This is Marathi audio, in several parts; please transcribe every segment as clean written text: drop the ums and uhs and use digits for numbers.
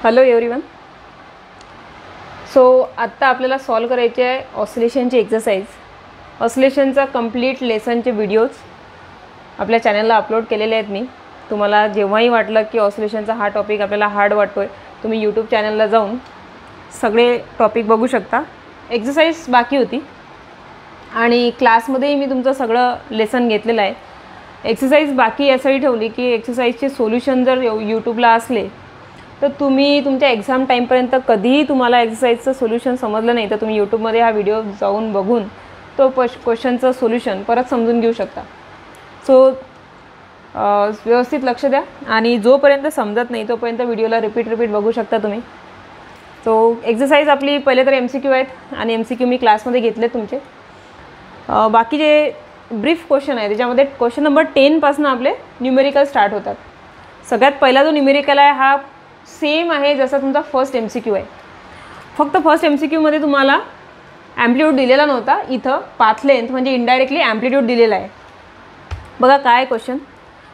Hello everyone. सो आत्ता आपल्याला सॉल्व करायचे आहे ऑसिलेशनची एक्सरसाइज. ऑसिलेशनचा कंप्लीट लेसनचे व्हिडिओज आपल्या चॅनलला अपलोड केलेले आहेत मी. तुम्हाला जेव्हाही वाटलं की ऑसिलेशनचा हा टॉपिक आपल्याला हार्ड वाटतो आहे, तुम्ही यूट्यूब चॅनलला जाऊन सगळे टॉपिक बघू शकता. एक्सरसाइज बाकी होती आणि क्लासमध्येही मी तुमचं सगळं लेसन घेतलेलं आहे. एक्सरसाइज बाकी यासाठी ठेवली की एक्सरसाइजचे सोल्युशन जर यूट्यूबला असले तर तुम्ही तुमच्या एक्झाम टाईमपर्यंत कधीही तुम्हाला एक्सरसाइजचं सोल्युशन समजलं नाही तर तुम्ही यूट्यूबमध्ये हा व्हिडिओ जाऊन बघून तो क्वेश्चनचं सोल्युशन परत समजून घेऊ शकता. सो व्यवस्थित लक्ष द्या आणि जोपर्यंत समजत नाही तोपर्यंत व्हिडिओला रिपीट बघू शकता तुम्ही. सो एक्सरसाइज आपली पहिले तर MCQ आहेत आणि MCQ मी क्लासमध्ये घेतले तुमचे. बाकी जे ब्रीफ क्वेश्चन आहे त्याच्यामध्ये क्वेश्चन नंबर 10 पासून आपले न्यूमेरिकल स्टार्ट होतात. सगळ्यात पहिला जो न्यूमेरिकल आहे हा सेम आहे जसा तुमचा फर्स्ट MCQ आहे. फक्त फर्स्ट MCQ मध्ये तुम्हाला ॲम्प्लिट्यूड दिलेला नव्हता, इथं पाथ लेंथ म्हणजे इनडायरेक्टली ॲम्प्लिट्यूड दिलेला आहे. बघा काय क्वेश्चन,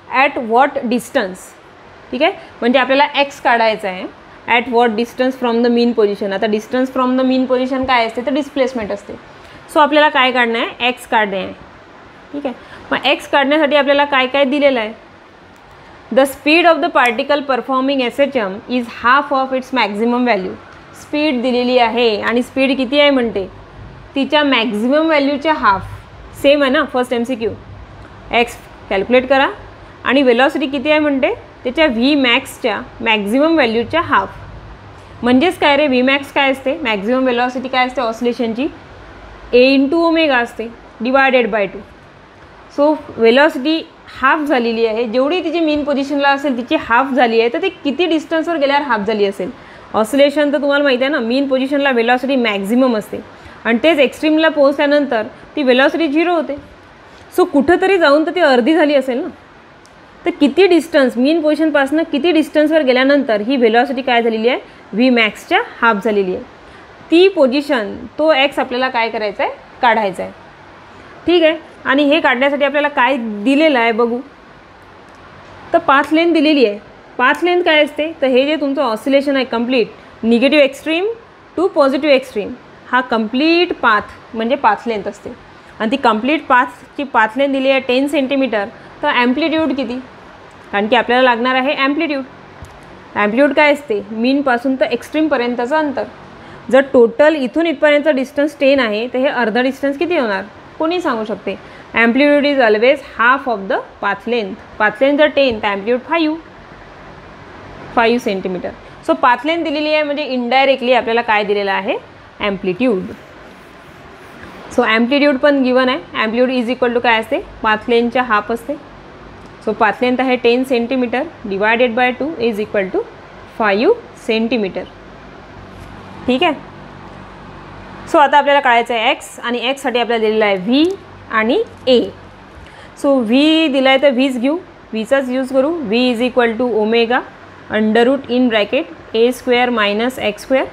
ॲट व्हॉट डिस्टन्स. ठीक आहे, म्हणजे आपल्याला एक्स काढायचं आहे. At what distance from the mean position. आता distance from the mean position काय असते तर डिस्प्लेसमेंट असते. सो आपल्याला काय काढणं आहे, एक्स काढणे आहे. ठीक आहे, मग एक्स काढण्यासाठी आपल्याला काय काय दिलेलं आहे. The speed of the particle performing SHM is half of its maximum value. Speed दिलेली आहे आणि स्पीड किती आहे म्हणते, तिच्या मॅक्झिमम व्हॅल्यूच्या हाफ. सेम आहे ना फर्स्ट MCQ. एक्स कॅल्क्युलेट करा आणि वेलॉसिटी किती आहे म्हणते त्याच्या Vmaxच्या मॅक्झिमम व्हॅल्यूच्या हाफ. म्हणजेच काय रे, Vmax काय असते, मॅक्झिमम वेलॉसिटी काय असते ऑसिलेशनची, A/ω असते divided by 2. So velocity half झालेली आहे, जेवढी तिची मीन पोझिशनला असेल तिची हाफ झाली आहे, तर ते किती डिस्टन्सवर गेल्यावर हाफ झाली असेल. ऑसिलेशन तर तुम्हाला माहिती आहे ना, मीन पोझिशनला वेलॉसिटी मॅक्झिमम असते आणि तेच एक्स्ट्रीमला पोहोचल्यानंतर ती वेलॉसिटी 0 होते. सो कुठंतरी जाऊन तर ती अर्धी झाली असेल ना. तर किती डिस्टन्स मीन पोझिशनपासून किती डिस्टन्सवर गेल्यानंतर ही वेलॉसिटी काय झालेली आहे, Vmaxच्या हाफ झालेली आहे. ती पोझिशन तो एक्स आपल्याला काय करायचं आहे, काढायचं आहे. ठीक आहे, आणि हे काढण्यासाठी आपल्याला काय दिलेलं आहे बघू. तर पाथ लेंथ दिलेली आहे. पाथ लेंथ काय असते तर हे जे तुमचं ऑसिलेशन आहे complete negative extreme to positive extreme, हा कंप्लीट पाथ म्हणजे पाथ लेंथ असते. आणि ती कंप्लीट पाथची पाथ लेंथ दिली आहे 10 सेंटीमीटर. तर ॲम्प्लिट्यूड किती, कारण की आपल्याला लागणार आहे ॲम्प्लिट्यूड. ॲम्प्लिट्यूड काय असते, मीनपासून तर एक्स्ट्रीमपर्यंतचं अंतर. जर टोटल इथून इथपर्यंत डिस्टन्स 10 आहे तर हे अर्धा डिस्टन्स किती होणार कोणी सांगू शकते. Amplitude is always half of the path length. Path length जर 10 तर amplitude 5 centimetre. So path length दिलेली आहे म्हणजे इनडायरेक्टली आपल्याला काय दिलेलं आहे, ॲम्प्लिट्यूड. सो ॲम्प्लिट्यूड पण गिवन आहे. ॲम्प्लिट्यूड इज इक्वल टू काय असते, पाथ लेंथच्या हाफ असते. सो पाथ लेंथ आहे 10 centimetre divided by 2 is equal to 5 centimetre. ठीक आहे. सो आता आपल्याला काढायचं आहे एक्स आणि एक्ससाठी आपल्याला दिलेला आहे V आणि A. सो V दिला आहे तर Vच घेऊ, Vचाच यूज करू. V is equal to omega under root in bracket A² minus X².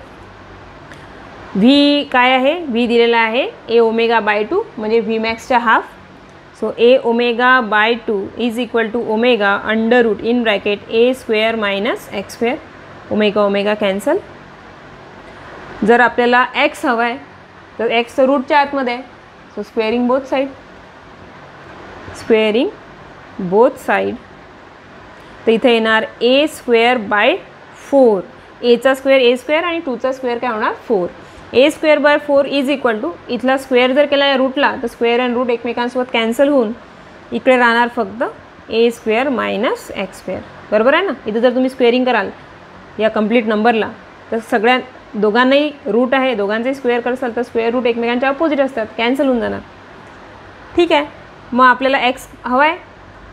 V काय आहे, V दिलेला आहे A/ω/2 म्हणजे Vmaxच्या half. So A/ω/2 is equal to omega under root in bracket A² minus X². Omega cancel. जर आपल्याला एक्स हवा आहे तर एक्स तर रूटच्या आतमध्ये आहे. So squaring both side. तर इथे येणार A²/4. Aचा स्क्वेअर A² आणि 2चा स्क्वेअर काय होणार 4. A²/4 इज इक्वल टू, इथला स्क्वेअर जर केला या रूटला तर स्क्वेअर आणि रूट एकमेकांसोबत कॅन्सल होऊन इकडे राहणार फक्त A² मायनस X². बरोबर आहे ना. इथं जर तुम्ही स्क्वेअरिंग कराल या कंप्लीट नंबरला तर सगळ्या दोघांनाही रूट आहे, दोघांचे स्क्वेअर करसाल तर स्क्वेअर रूट एकमेकांच्या अपोजिट असतात, कॅन्सल होऊन जाणार. ठीक आहे, मग आपल्याला एक्स हवा आहे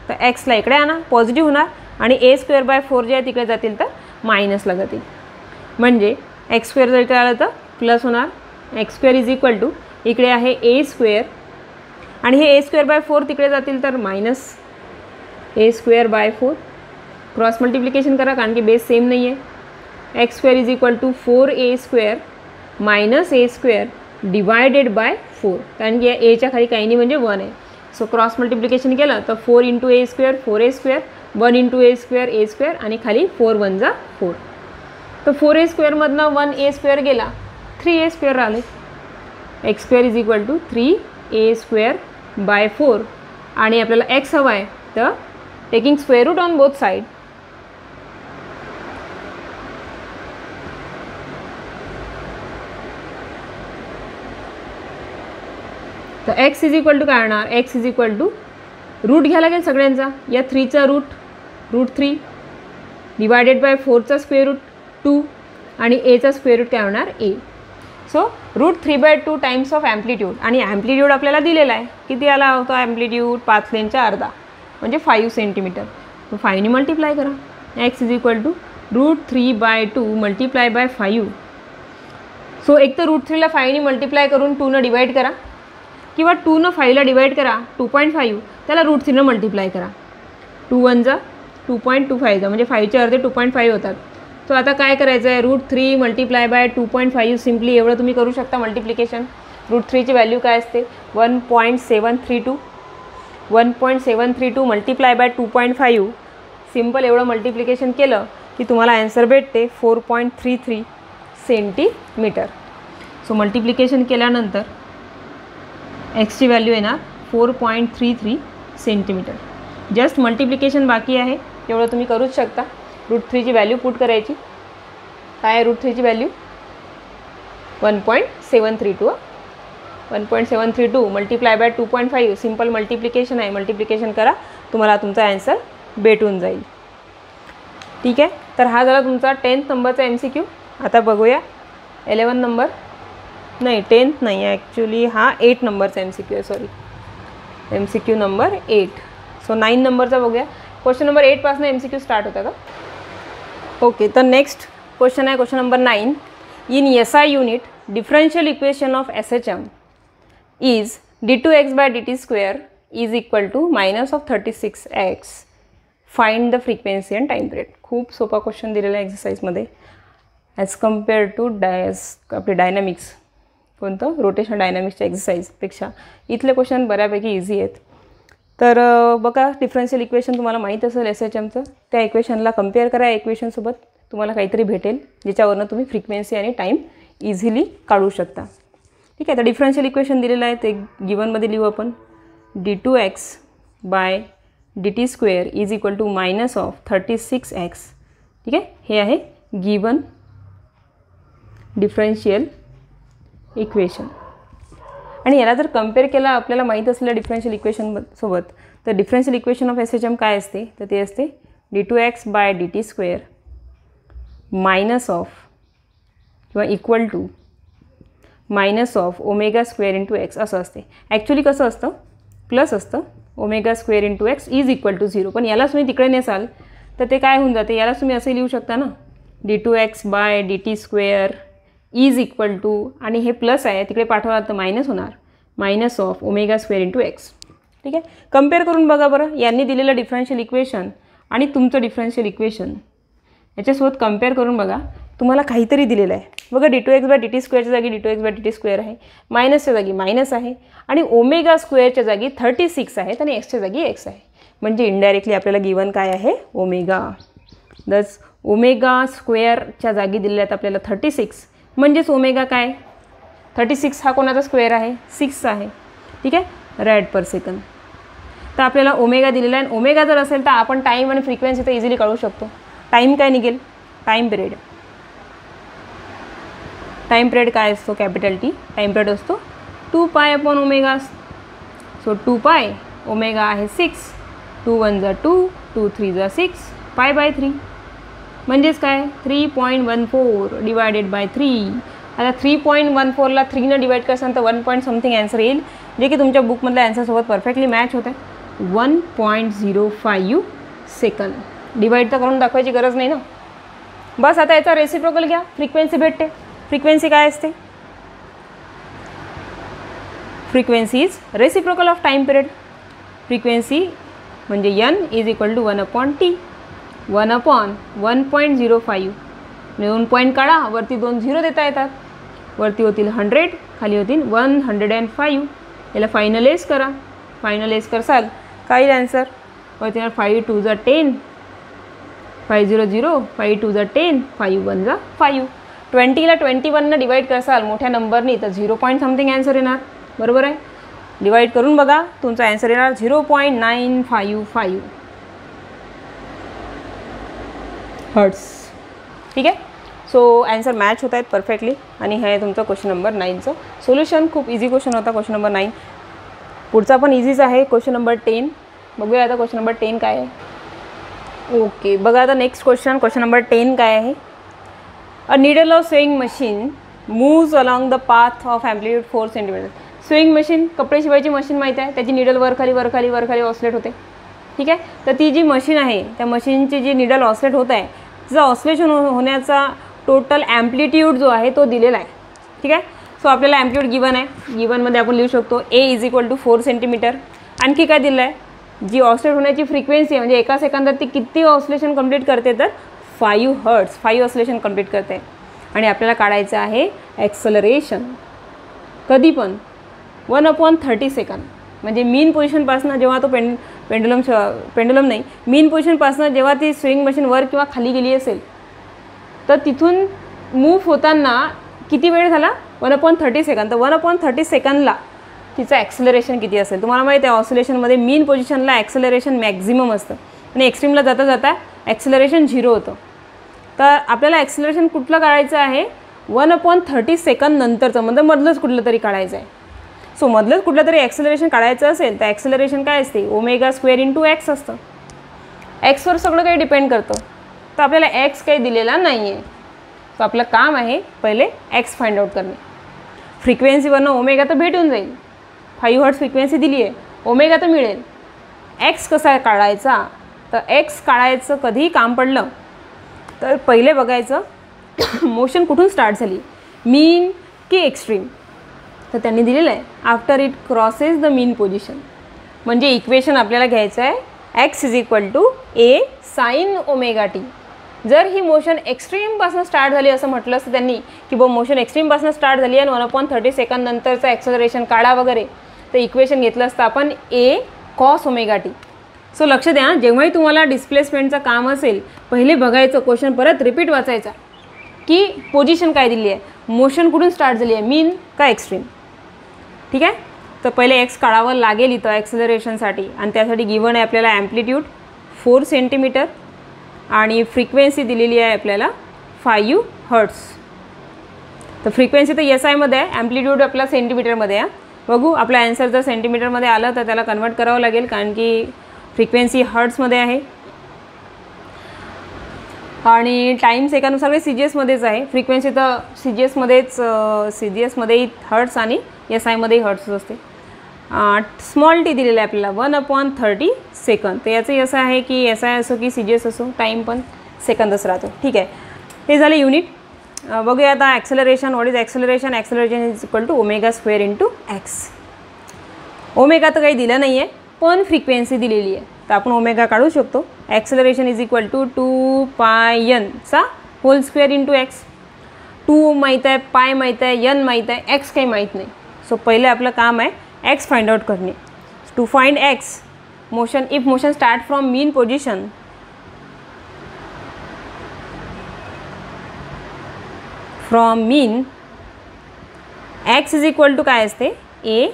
तर एक्सला इकडे आणा, पॉझिटिव्ह होणार आणि A²/4 जे आहे तिकडे जातील तर मायनसला जातील. म्हणजे X² जर इकडे आलं तर प्लस होणार. X² इज इक्वल टू इकडे आहे A² आणि हे A²/4 तिकडे जातील तर मायनस A²/4. क्रॉस मल्टिप्लिकेशन करा कारण की बेस सेम नाही आहे. X² is equal to 4A² minus A² divided by 4, कारण की Aच्या खाली काही नाही म्हणजे 1 आहे. सो क्रॉस मल्टिप्लिकेशन केलं तर 4 × A² 4A², 1 × A² A² आणि खाली 4 × 1 = 4. तर 4a स्क्वेअरमधनं 1a स्क्वेअर गेला, 3a स्क्वेअर राहिले. X square is equal to 3a square by 4. आणि आपल्याला एक्स हवा आहे, तर taking square root on both side, तर एक्स इज इक्वल टू काय होणार, x is equal to root घ्यायला लागेल सगळ्यांचा. या 3चा रूट 3 डिवायडेड बाय 4चा स्क्वेअर रूट 2 आणि एचा स्क्वेअर रूट काय होणार a. So root 3/2 times of amplitude. आणि ॲम्प्लिट्यूड आपल्याला दिलेला आहे, किती आला होता ॲम्प्लिट्यूड, 5 लेनच्या अर्धा म्हणजे 5 सेंटीमीटर. तो 5ने मल्टिप्लाय करा. X is equal to root 3/2 multiply by 5. So एक तर रूट 3ला 5ने मल्टिप्लाय करून 2न डिवाइड करा, किंवा 2न 5ला डिवाइड करा 2.5, त्याला रूट 3न मल्टिप्लाय करा. 2 1 जा 2.25 जा म्हणजे 5चे अर्धे 2.5 होतात. सो आता काय करायचं आहे, रूट 3 मल्टिप्लाय बाय 2.5 सिम्पली एवढं तुम्ही करू शकता मल्टिप्लिकेशन. रूट 3ची व्हॅल्यू काय असते 1.732. 1.732 मल्टिप्लाय बाय 2.5. सिम्पल एवढं मल्टिप्लिकेशन केलं की तुम्हाला ॲन्सर भेटते 4.33 सेंटीमीटर. सो मल्टिप्लिकेशन केल्यानंतर एक्सची व्हॅल्यू येणार 4.33 सेंटीमीटर. जस्ट मल्टिप्लिकेशन बाकी आहे, तेवढं तुम्ही करूच शकता. रूट 3ची व्हॅल्यू पुट करायची. काय आहे रूट 3ची value 1.732. 1.732 multiply by 2.5 simple multiplication आहे. मल्टिप्लिकेशन करा, तुम्हाला तुमचा ॲन्सर भेटून जाईल. ठीक आहे, तर हा झाला तुमचा 10th नंबरचा MCQ. आता बघूया 11 नंबर, नाही 10th नाही आहे ॲक्च्युली, हा 8 नंबरचा MCQ आहे. Sorry, MCQ number 8. सो 9 नंबरचा बघूया. क्वेश्चन नंबर 8 पासून MCQ स्टार्ट होता का. ओके, तर नेक्स्ट क्वेश्चन आहे question number 9. In SI unit differential equation of SHM is d2x by dt square is equal to -36x. Find the frequency and time period. खूप सोपा क्वेश्चन दिलेला आहे एक्सरसाइजमध्ये ॲज कम्पेअर टू आपले डायनॅमिक्स, कोणतं रोटेशन डायनॅमिक्सच्या एक्सरसाइजपेक्षा इथले क्वेश्चन बऱ्यापैकी इझी आहेत. तर बघा, डिफरन्शियल इक्वेशन तुम्हाला माहीत असेल SHMचं, त्या इक्वेशनला कम्पेअर करा या इक्वेशनसोबत, तुम्हाला काहीतरी भेटेल ज्याच्यावरनं तुम्ही फ्रिक्वेन्सी आणि टाईम इझिली काढू शकता. ठीक आहे, तर डिफरन्शियल इक्वेशन दिलेलं आहे ते गिवनमध्ये लिहू आपण. d2x by dt square is equal to -36x. ठीक आहे, हे आहे गिवन डिफरन्शियल इक्वेशन. आणि याला जर कम्पेअर केला आपल्याला माहीत असलेल्या डिफरन्शियल इक्वेशनसोबत, तर डिफरन्शियल इक्वेशन ऑफ SHM काय असते, तर ते असते d2x by dt square minus of किंवा equal to minus of omega square into x असं असते. ॲक्च्युली कसं असतं, प्लस असतं omega square into x is equal to 0. पण यालाच तुम्ही तिकडे नेसाल तर ते काय होऊन जाते, यालाच तुम्ही असं लिहू शकता ना, d2x by dt square is equal to, आणि हे प्लस आहे तिकडे पाठवला तर मायनस होणार, minus of omega square into x. ठीक आहे, कम्पेअर करून बघा बरं, यांनी दिलेलं डिफरन्शियल इक्वेशन आणि तुमचं डिफरन्शियल इक्वेशन याच्यासोबत कम्पेअर करून बघा, तुम्हाला काहीतरी दिलेलं आहे. बघा, d2x बाय dt स्क्वेअरच्या जागी d2x बाय dt स्क्वेअर आहे, मायनसच्या जागी मायनस आहे, आणि ओमेगा स्क्वेअरच्या जागी 36 आहेत आणि एक्सच्या जागी एक्स आहे. म्हणजे इनडायरेक्टली आपल्याला गिवन काय आहे, ओमेगा. दस ओमेगा स्क्वेअरच्या जागी दिलेल्या आहेत आपल्याला 36, म्हणजेच ओमेगा काय, 36 हा कोणाचा स्क्वेअर आहे, 6 आहे. ठीक आहे, रॅड पर सेकंद. तर आपल्याला ओमेगा दिलेला आहे. ओमेगा जर असेल तर आपण टाईम आणि फ्रिक्वेन्सी तर इझिली काढू शकतो. टाईम काय निघेल, टाईम पिरियड. टाईम पिरियड काय असतो, कॅपिटल टी. टाईम पिरियड असतो 2π अपॉन ओमेगा. सो 2π ओमेगा आहे 6, 2 1 जा 2, 2 3 जा 6, π/3 म्हणजेच काय 3.14 डिवायडेड बाय 3. आता 3.14ला 3ने डिवाइड करसान तर 1 पॉईंट समथिंग ॲन्सर येईल, जे की तुमच्या बुकमधल्या ॲन्सरसोबत परफेक्टली मॅच होत आहे. 1.05 सेकंद. डिवाइड तर करून दाखवायची गरज नाही ना. बस आता याचा रेसिप्रोकल घ्या, फ्रिक्वेन्सी भेटते. फ्रिक्वेन्सी काय असते, frequency is reciprocal of time period. Frequency म्हणजे n is equal to 1 upon t. 1 upon 1.05. 2 point काढा, वरती 2 0 देता येतात, वरती होतील 100, खाली होतील 105. याला फायनलाइज करा. फायनलाइज करसाल काय येईल ॲन्सर, वरती 5 2 जा 10, 5 0 0, 5 2 जा 10, 5 1 जा 5. 20ला 21 डिवाइड करसाल मोठ्या नंबरनी तर 0 पॉईंट समथिंग ॲन्सर येणार. बरोबर आहे. डिवाइड करून बघा, तुमचा ॲन्सर येणार 0.955 हर्ट्स. ठीक आहे. सो ॲन्सर मॅच होत आहेत परफेक्टली. आणि हे आहे तुमचं क्वेश्चन नंबर 9चं सोल्युशन. खूप इझी क्वेश्चन होता क्वेश्चन नंबर 9. पुढचा पण इझीच आहे क्वेश्चन नंबर 10. बघूया आता क्वेश्चन नंबर 10 काय आहे. ओके, बघा आता नेक्स्ट क्वेश्चन नंबर 10 काय आहे. A needle of swing machine moves along the path of amplitude 4 centimetre. Swing machine, कपडे शिवायची मशीन माहीत आहे, त्याची निडल वरखाली ऑसलेट होते. ठीक आहे. तर ती जी मशीन आहे त्या मशीनची जी निडल ऑसलेट होत आहे तिचा ऑसलेशन होण्याचा टोटल ॲम्प्लिट्यूड जो आहे तो दिलेला आहे. ठीक आहे. सो आपल्याला ॲम्प्लिट्यूड गिवन आहे. गिवनमध्ये आपण लिहू शकतो A 4 सेंटीमीटर. आणखी काय दिलं आहे, जी ऑसलेट होण्याची फ्रिक्वेन्सी आहे म्हणजे एका सेकंदात ती किती ऑसलेशन कंप्लीट करते तर 5 हर्ट्स. 5 ऑसलेशन कंप्लीट करते. आणि आपल्याला काढायचं आहे ॲक्सलरेशन. कधी पण 1/30 सेकंद. म्हणजे मीन पोझिशनपासून जेव्हा तो पेंडुलम नाही, मीन पोझिशनपासून जेव्हा ती स्विंग मशीन वर किंवा खाली गेली असेल तर तिथून मूव्ह होताना किती वेळ झाला 1/30 सेकंद. तर 1/30 सेकंदला तिचं ॲक्सलरेशन किती असेल. तुम्हाला माहिती आहे ऑसिलेशनमध्ये मीन पोझिशनला ॲक्सलरेशन मॅक्झिमम असतं आणि एक्स्ट्रीमला जाता जाता ॲक्सलरेशन 0 होतं. तर आपल्याला ॲक्सलरेशन कुठलं काढायचं आहे 1/30 सेकंद नंतरचं, म्हणजे मधलंच कुठलं तरी काढायचं आहे. सो मधलंच कुठलं तरी ॲक्सलरेशन काढायचं असेल तर ॲक्सलरेशन काय असते ω² × x असतं. एक्सवर सगळं काही डिपेंड करतं. तर आपल्याला एक्स काही दिलेला नाही आहे. सो आपलं काम आहे पहिले एक्स फाइंड आउट करणे. फ्रिक्वेन्सीवरनं ओमेगा तर भेटून जाईल. 5 हर्ट्स फ्रिक्वेन्सी दिली आहे, ओमेगा तर मिळेल. एक्स कसा काढायचा तर एक्स काढायचं कधीही काम पडलं तर पहिले बघायचं मोशन कुठून स्टार्ट झाली, मीन की एक्स्ट्रीम. तर त्यांनी दिलेलं आहे after it crosses the mean position. म्हणजे इक्वेशन आपल्याला घ्यायचं आहे x A sin ω t. जर ही मोशन एक्स्ट्रीमपासून स्टार्ट झाली असं म्हटलं असतं त्यांनी की बो मोशन एक्स्ट्रीमपासून स्टार्ट झाली आणि 1/30 सेकंद नंतरचं ॲक्सलरेशन काढा वगैरे, तर इक्वेशन घेतलं असतं आपण A cos ω t. सो लक्ष द्या, जेव्हाही तुम्हाला डिस्प्लेसमेंटचं काम असेल पहिले बघायचं क्वेश्चन, परत रिपीट वाचायचा की पोझिशन काय दिली आहे, मोशन कुठून स्टार्ट झाली आहे, मीन का एक्स्ट्रीम. ठीक आहे. तर पहिले एक्स काढावं लागेल इथं ॲक्सलरेशनसाठी आणि त्यासाठी गिवन आहे आपल्याला ॲम्प्लिट्यूड 4 सेंटीमीटर आणि फ्रिक्वेन्सी दिलेली आहे आपल्याला 5 हर्ट्स. तर फ्रिक्वेन्सी तर SI मध्ये आहे, ॲम्प्लिट्यूड आपला सेंटीमीटरमध्ये आहे. बघू आपला ॲन्सर जर सेंटीमीटरमध्ये आलं तर त्याला कन्वर्ट करावं लागेल कारण की फ्रिक्वेन्सी हर्ट्समध्ये आहे आणि टाईम सेकंड सगळे CGSमध्येच आहे. फ्रिक्वेन्सी तर CGSमध्ये हर्ट्स आणि SI मध्येही हर्ट्स असते. स्मॉल t दिलेला आहे आपल्याला 1/30 सेकंद. तर याचं असं आहे की SI असो की CGS असो टाईम पण सेकंदच राहतो. ठीक आहे. हे झाले युनिट. बघूया आता acceleration. What is acceleration. Acceleration is equal to ω² × x. Omega तर काही दिलं नाही आहे पण फ्रिक्वेन्सी दिलेली आहे तर आपण ओमेगा काढू शकतो. Acceleration is equal to 2πn चा होल स्क्वेअर × x. 2 माहीत आहे, पाय माहीत आहे, n माहीत आहे, x काही माहीत नाही. सो पहिले आपलं काम आहे x फाइंड आउट करणे. To find x motion, if motion start from mean position x is equal to काय असते A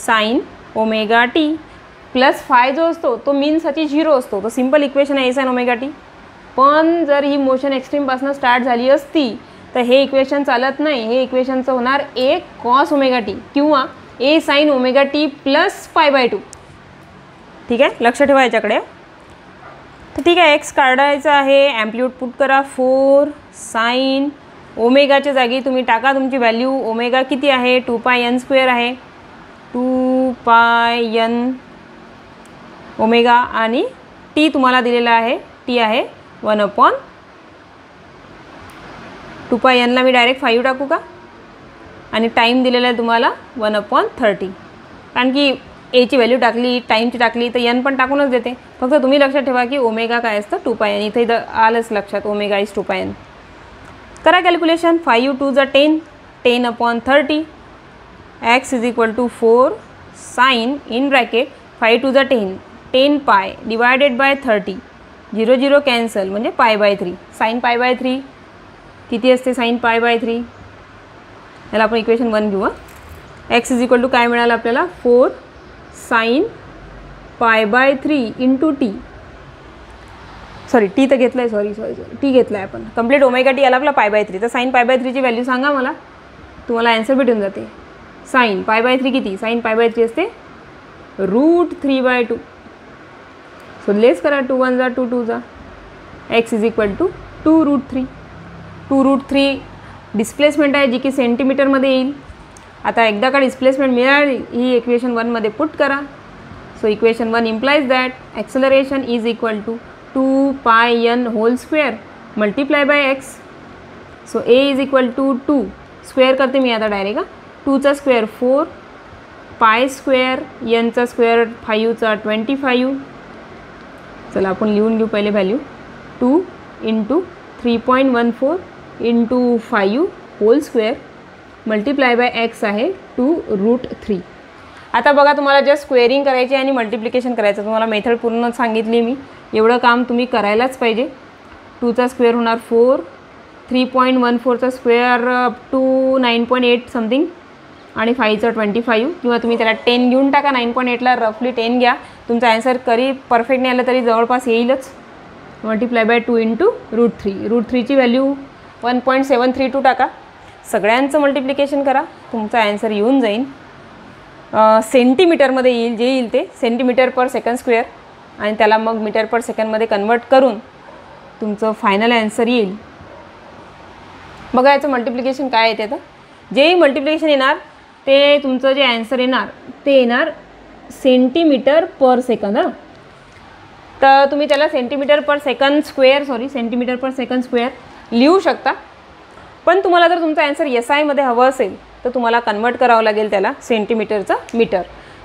sin ω t plus phi जो असतो तो मीनसाठी 0 असतो. तो सिंपल इक्वेशन आहे A sin ω t. पण जर ही मोशन एक्स्ट्रीमपासून स्टार्ट झाली असती तर हे इक्वेशन चालत नाही. हे इक्वेशनचं होणार A cos ω t किंवा A sin ω t प्लस π/2. ठीक आहे, लक्ष ठेवा याच्याकडे. तर ठीक आहे, एक्स काढायचं आहे. ॲम्प्लिट्यूड पुट करा 4 साइन ओमेगाच्या जागी तुम्ही टाका तुमची व्हॅल्यू. ओमेगा किती आहे 2πn² आहे. 2πn ओमेगा आणि टी तुम्हाला दिलेला आहे. टी आहे 1/2πnला मी डायरेक्ट 5 टाकू का आणि टाईम दिलेला आहे तुम्हाला 1/30. कारण की एची व्हॅल्यू टाकली, टाईमची टाकली तर n पण टाकूनच देते. फक्त तुम्ही लक्षात ठेवा की ओमेगा काय असतं 2πn. इथं आलंच लक्षात ओमेगा इज 2πn. करा कॅल्क्युलेशन. 5 2 जा 10, 10/30. x is equal to 4 sine in bracket 5 2 जा 10, 10π डिवायडेड बाय 30 0 0 कॅन्सल म्हणजे π/3. साईन π/3 किती असते? साईन π/3. याला आपण इक्वेशन 1 घेऊ. x इज इक्वल टू काय मिळालं आपल्याला? 4 sine π/3 into t. Sorry t तर घेतलं आहे, सॉरी टी घेतलं आहे आपण. कंप्लीट ओमेगा टी आला आपला π/3. तर साईन π/3 ची व्हॅल्यू सांगा मला, तुम्हाला आन्सर भेटून जाते. साईन π/3 किती? साईन π/3 असते √3/2. सो लेस करा, 2 1 जा 2 2 जा. x is equal to 2√3. 2√3 displacement आहे जी की सेंटीमीटरमध्ये येईल. आता एकदा का डिस्प्लेसमेंट मिळाली ही इक्वेशन 1 मध्ये पुट करा. So equation 1 implies that acceleration is equal to 2πn whole square multiply by x. So a is equal to 2 square करते मी आता direct. 2चा square 4 pi square एनचा square 5चा 25. चला आपण लिहून घेऊ पहिले value. 2 into 3.14 into 5 whole square multiply by x आहे 2√3. आता बघा तुम्हाला जस्ट स्क्वेअरिंग करायची आणि मल्टिप्लिकेशन करायचं. तुम्हाला मेथड पूर्ण सांगितली मी. एवढं काम तुम्ही करायलाच पाहिजे. 2चा स्क्वेअर होणार 4, 3.14चा स्क्वेअर अप टू 9.8 समथिंग आणि 5चा 25 किंवा तुम्ही त्याला 10 घेऊन टाका. 9.8ला रफली 10 घ्या. तुमचा ॲन्सर कधी परफेक्ट नाही आलं तरी जवळपास येईलच. Multiply by 2 into √3. √3ची व्हॅल्यू 1.732 टाका. सगळ्यांचं मल्टिप्लिकेशन करा, तुमचा ॲन्सर येऊन जाईल. सेंटीमीटरमध्ये येईल, जे येईल ते सेंटीमीटर पर सेकंड स्क्वेअर आणि त्याला मग मीटर पर सेकंडमध्ये कन्वर्ट करून तुमचं फायनल ॲन्सर येईल. बघा याचं मल्टिप्लिकेशन काय येते. तर जे मल्टिप्लिकेशन येणार ते तुमचं जे ॲन्सर येणार ते येणार सेंटीमीटर पर सेकंद. तर तुम्ही त्याला सेंटीमीटर पर सेकंड स्क्वेअर लिहू शकता. पण तुम्हाला जर तुमचा ॲन्सर SI मध्ये हवं असेल तर तुम्हाला कन्वर्ट करावं लागेल त्याला सेंटीमीटरचा मीटर.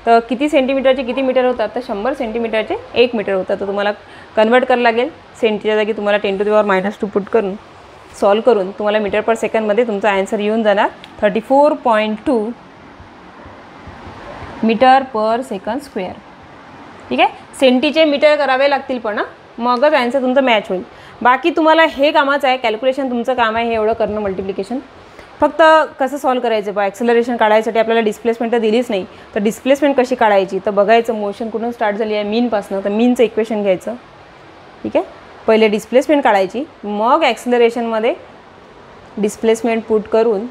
तर किती सेंटीमीटरचे किती मीटर होतात? तर 100 सेंटीमीटरचे 1 मीटर होतात. तर तुम्हाला कन्वर्ट करावं लागेल. सेंटीच्या जागी तुम्हाला 10⁻² पुट करून सॉल्व करून तुम्हाला मीटर पर सेकंडमध्ये तुमचा ॲन्सर येऊन जाणार 34.2 मीटर पर सेकंड स्क्वेअर. ठीक आहे. सेंटीचे मीटर करावे लागतील पण मगच ॲन्सर तुमचं मॅच होईल. बाकी तुम्हाला हे कामाचं आहे, कॅल्क्युलेशन तुमचं काम आहे हे एवढं करणं मल्टिप्लिकेशन. फक्त कसं सॉल्व करायचं बा. ॲक्सेलरेशन काढायसाठी आपल्याला डिस्प्लेसमेंट तर दिलीच नाही. तर डिस्प्लेसमेंट कशी काढायची तर बघायचं. मोशन कुठून स्टार्ट झाली आहे? मीनपासनं. तर मीनचं इक्वेशन घ्यायचं. ठीक आहे. पहिले डिस्प्लेसमेंट काढायची, मग ॲक्सेलरेशनमध्ये डिस्प्लेसमेंट पुट करून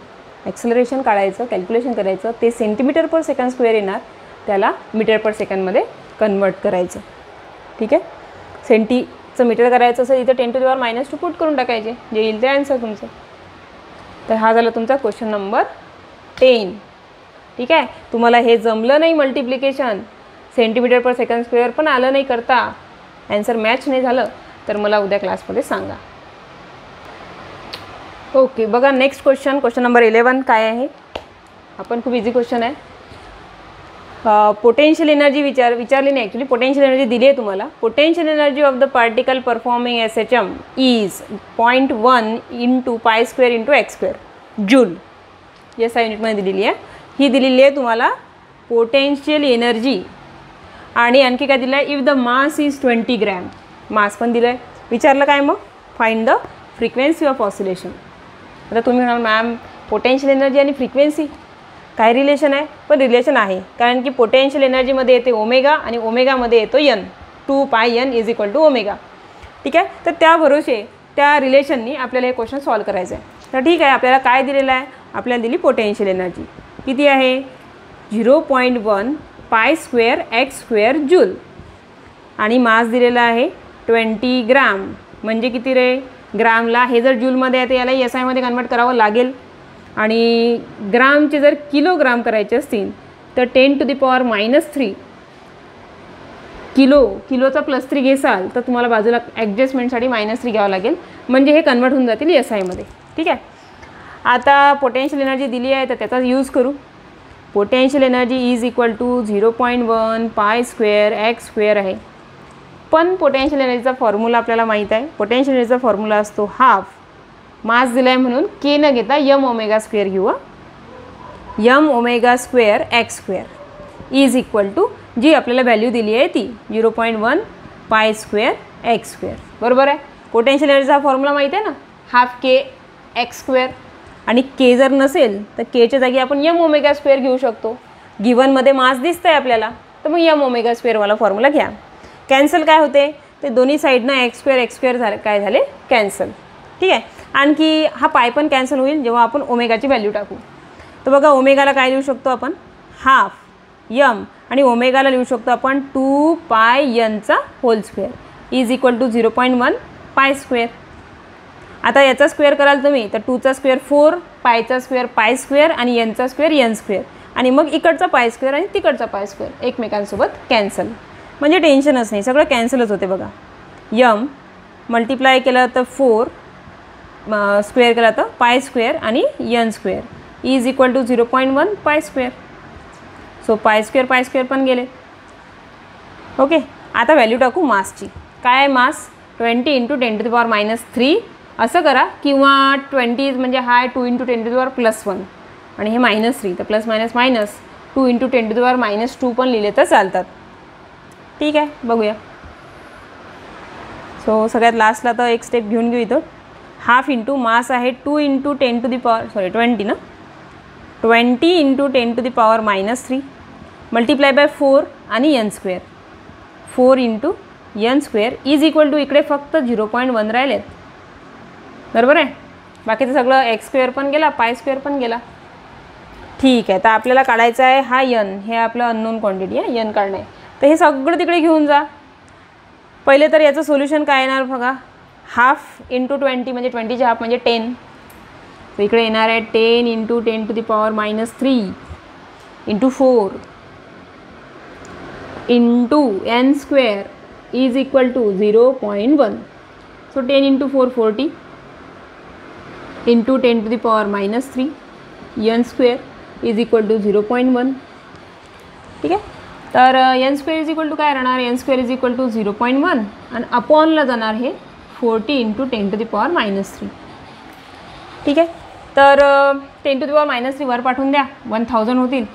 ॲक्सेलरेशन काढायचं, कॅल्क्युलेशन करायचं. ते सेंटीमीटर पर सेकंड स्क्वेअर येणार, त्याला मीटर पर सेकंडमध्ये कन्वर्ट करायचं. ठीक आहे. सेंटीचं मीटर करायचं असेल इथं 10⁻² पुट करून टाकायचे, जे येईल ते ॲन्सर तुमचं. तर हा झाला तुमचा क्वेश्चन नंबर 10. ठीक आहे. तुम्हाला हे जमलं नाही मल्टिप्लिकेशन, सेंटीमीटर पर सेकंड स्क्वेअर पण आलं नाही करता, ॲन्सर मॅच नाही झालं तर मला उद्या क्लासमध्ये सांगा. ओके. बघा नेक्स्ट क्वेश्चन नंबर 11 काय आहे. आपण खूप इझी क्वेश्चन आहे. पोटेन्शियल एनर्जी विचारली नाही ॲक्च्युली. पोटेन्शियल एनर्जी दिली आहे तुम्हाला. Potential energy of the particle performing SHM is 0.1 into π² into x² joule. SI युनिटमध्ये दिलेली आहे. ही दिलेली आहे तुम्हाला पोटेन्शियल एनर्जी. आणि आणखी काय दिलं आहे? If the mass is 20 gram. Mass पण दिलं आहे. विचारलं काय मग? Find the frequency of oscillation. आता तुम्ही म्हणाल मॅम पोटेन्शियल एनर्जी आणि फ्रिक्वेन्सी काय रिलेशन आहे? पण रिलेशन आहे, कारण की पोटेन्शियल एनर्जीमध्ये येते ओमेगा आणि ओमेगामध्ये येतो N. 2πN is equal to omega. ठीक आहे. तर त्या भरोसे त्या रिलेशननी आपल्याला हे क्वेश्चन सॉल्व करायचं आहे. तर ठीक आहे. आपल्याला काय दिलेलं आहे? आपल्याला दिली पोटेन्शियल एनर्जी किती आहे? 0.1 π² x² जूल. आणि मास दिलेला आहे 20 ग्राम. म्हणजे किती रे ग्रामला? हे जर जूलमध्ये आहे तर याला SI मध्ये कन्वर्ट करावं लागेल. आणि ग्रामचे जर किलोग्राम करायचे असतील तर 10⁻³ किलोचा +3 घेसाल तर तुम्हाला बाजूला ॲडजस्टमेंटसाठी -3 घ्यावं लागेल. म्हणजे हे कन्वर्ट होऊन जातील SI मध्ये. ठीक आहे. आता पोटेन्शियल एनर्जी दिली आहे तर त्याचा यूज करू. Potential energy is equal to 0.1 π² x² आहे. पण पोटेन्शियल एनर्जीचा फॉर्म्युला आपल्याला माहीत आहे. पोटेन्शियल एनर्जीचा फॉर्म्युला असतो हाफ. मास दिला आहे म्हणून K न घेता m⍵² घेऊ. m⍵² x² is equal to जी आपल्याला व्हॅल्यू दिली आहे ती 0.1 π² x². बरोबर आहे. पोटेन्शियल एनर्जीचा फॉर्म्युला माहिती आहे ना, हाफ के एक्स स्क्वेअर. आणि के जर नसेल तर केच्या जागी आपण एम ओमेगा स्क्वेअर घेऊ शकतो. गिवनमध्ये मास दिसतं आहे आपल्याला, तर मग एम ओमेगा स्क्वेअरवाला फॉर्म्युला घ्या. कॅन्सल काय होते, ते दोन्ही साईडनं एक्स स्क्वेअर झाले, काय झाले कॅन्सल. ठीक आहे. आणखी हा पाय पण कॅन्सल होईल जेव्हा आपण ओमेगाची व्हॅल्यू टाकू. तर बघा ओमेगाला काय लिहू शकतो आपण, हाफ यम, आणि ओमेगाला लिहू शकतो आपण 2 पाय एनचा whole square is equal to 0.1 pi square. आता याचा स्क्वेअर कराल तुम्ही तर 2चा स्क्वेअर 4, पायचा स्क्वेअर पाय स्क्वेअर आणि एनचा स्क्वेअर एन स्क्वेअर, आणि मग इकडचा पाय स्क्वेअर आणि तिकडचा पाय स्क्वेअर एकमेकांसोबत कॅन्सल. म्हणजे टेन्शनच नाही, सगळं कॅन्सलच होते. बघा यम मल्टिप्लाय केलं तर 4, स्क्वेअर केला तर पाय स्क्वेअर आणि n square is equal to 0.1 pi square. So pi square पण गेले. ओके. आता व्हॅल्यू टाकू मासची. काय आहे मास, 20 × 10⁻³ असं करा, किंवा 20 म्हणजे हा आहे 2 × 10⁻+1 आणि हे -3, तर प्लस मायनस मायनस 2 × 10⁻² पण लिहिले तर चालतात. ठीक आहे, बघूया. सो सगळ्यात लास्टला तर एक स्टेप घेऊन घेऊ. इथं हाफ इंटू मास आहे 2 × 10⁻20 ना, 20 × 10⁻³ मल्टिप्लाय बाय 4 आणि n square, 4 × n square is equal to, इकडे फक्त 0.1 राहिलेत. बरोबर आहे. बाकीचं सगळं एक्स स्क्वेअर पण गेला, पाय स्क्वेअर पण गेला. ठीक आहे. तर आपल्याला काढायचं आहे हा एन, हे आपलं अननोन क्वांटिटी आहे, एन काढणं आहे. तर हे सगळं तिकडे घेऊन जा. पहिले तर याचं सोल्युशन काय येणार बघा, हाफ इंटू 20 म्हणजे 20चे हाफ म्हणजे 10. तर इकडे येणार आहे 10 × 10⁻³ into 4 into n square is equal to 0.1. So 10 × 4 40 into 10⁻³ n square is equal to 0.1. ठीक आहे. तर n square is equal to काय राहणार, n square is equal to 0.1 आणि अपॉनला जाणार हे 40 × 10⁻³ ठीक आहे. तर 10⁻³ वर पाठवून द्या, 1000 होतील.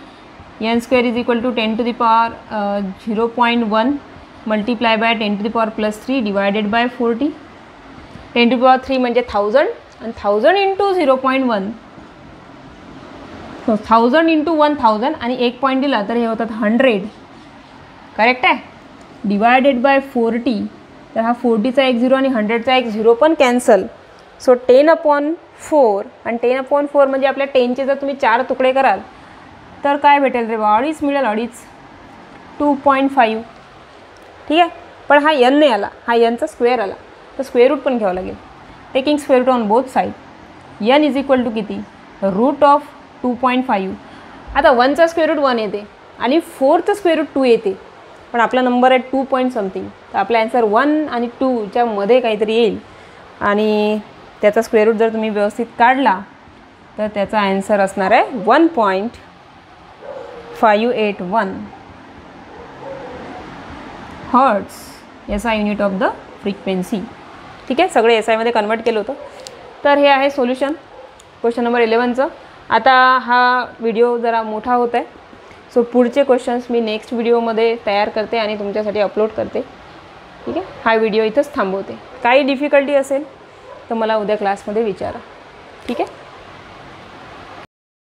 N square is equal to 10⁻0.1 multiply by 10⁻+3 divided by 40. 10⁻³ म्हणजे 1000 आणि 1000 × 0.1, 1000 × 1000 आणि 1 पॉईंट दिला तर हे होतात 100. करेक्ट आहे. डिवायडेड बाय 40, तर हा 40चा एक 0 आणि 100चा एक 0 पण कॅन्सल. सो 10/4 आणि 10/4 म्हणजे आपल्या 10चे जर तुम्ही 4 तुकडे कराल तर काय भेटेल रे बा, 2.5 मिळेल. 2.5 2.5. ठीक आहे. पण हा एन नाही आला, हा एनचा स्क्वेअर आला, तर स्क्वेअर रूट पण घ्यावं लागेल. Taking square root on both side. N is equal to किती, √2.5. आता 1चा स्क्वेअर रूट 1 येते आणि 4चा स्क्वेअर रूट 2 येते, पण आपला नंबर आहे 2 पॉईंट समथिंग. तर आपला ॲन्सर 1 आणि 2च्या मध्ये काहीतरी येईल, आणि त्याचा स्क्वेअर रूट जर तुम्ही व्यवस्थित काढला तर त्याचा ॲन्सर असणार आहे 1.581 hertz, SI unit of the frequency. ठीक आहे. सगळे SIमध्ये कन्वर्ट केलं होतं. तर हे आहे सोल्युशन क्वेश्चन नंबर 11चं. आता हा व्हिडिओ जरा मोठा होत आहे, सो पुढचे क्वेश्चन्स मी नेक्स्ट व्हिडिओमध्ये तयार करते आणि तुमच्यासाठी अपलोड करते. ठीक आहे. हा व्हिडिओ इथंच थांबवते. काही डिफिकल्टी असेल तर मला उद्या क्लासमध्ये विचारा. ठीक आहे.